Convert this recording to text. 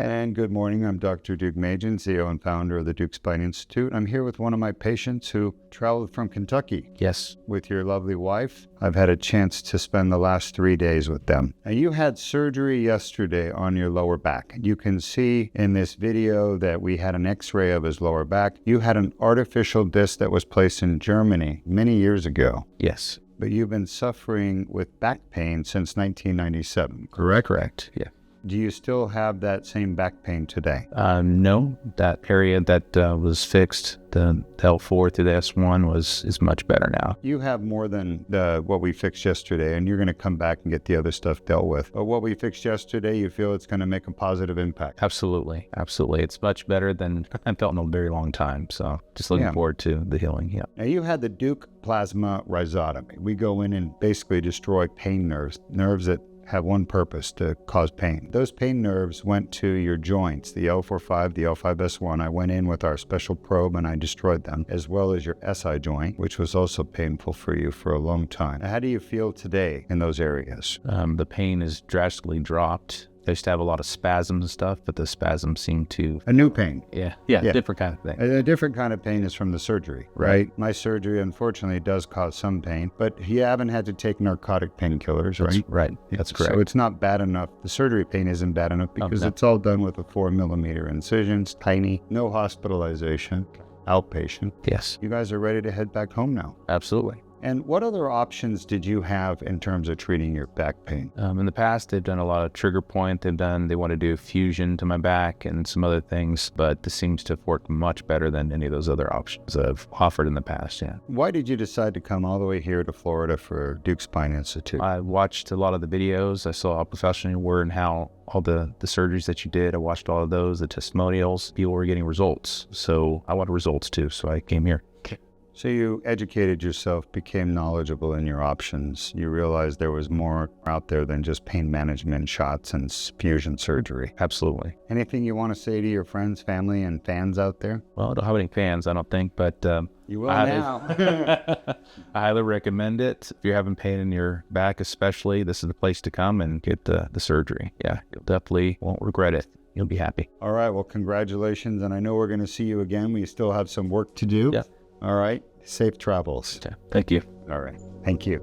And good morning. I'm Dr. Deuk, CEO and founder of the Deuk Spine Institute. I'm here with one of my patients who traveled from Kentucky. Yes. With your lovely wife. I've had a chance to spend the last 3 days with them. And you had surgery yesterday on your lower back. You can see in this video that we had an x-ray of his lower back. You had an artificial disc that was placed in Germany many years ago. Yes. But you've been suffering with back pain since 1997, correct? Correct, yeah. Do you still have that same back pain today? No, that area that was fixed, the L4 to the S1 is much better now. You have more than what we fixed yesterday, and you're going to come back and get the other stuff dealt with. But what we fixed yesterday, you feel it's going to make a positive impact? Absolutely, absolutely. It's much better than I've felt in a very long time. So just looking forward to the healing, yeah. Now you had the Deuk plasma rhizotomy. We go in and basically destroy pain nerves that have one purpose, to cause pain. Those pain nerves went to your joints, the L45, the L5S1. I went in with our special probe and I destroyed them, as well as your SI joint, which was also painful for you for a long time. How do you feel today in those areas? The pain is drastically dropped. I used to have a lot of spasms and stuff, but the spasms seem to... A new pain. Yeah, different kind of thing. A different kind of pain is from the surgery, right? My surgery, unfortunately, does cause some pain, but you haven't had to take narcotic painkillers, right? Right, that's correct. So it's not bad enough. The surgery pain isn't bad enough because it's all done with a 4mm incision, tiny, no hospitalization, outpatient. Yes. You guys are ready to head back home now. Absolutely. And what other options did you have in terms of treating your back pain? In the past, they've done a lot of trigger point. They want to do fusion to my back and some other things, but this seems to have worked much better than any of those other options I've offered in the past, yeah. Why did you decide to come all the way here to Florida for Deuk Spine Institute? I watched a lot of the videos. I saw how professional you were and how all the surgeries that you did. I watched all of those, the testimonials. People were getting results. So I wanted results too, so I came here. So you educated yourself, became knowledgeable in your options. You realized there was more out there than just pain management shots and fusion surgery. Absolutely. Anything you want to say to your friends, family, and fans out there? Well, I don't have any fans, I don't think, but you will now. I highly recommend it. If you're having pain in your back especially, this is the place to come and get the surgery. Yeah, you'll definitely won't regret it. You'll be happy. All right, well, congratulations. And I know we're going to see you again. We still have some work to do. Yeah. All right. Safe travels. Thank you. All right. Thank you.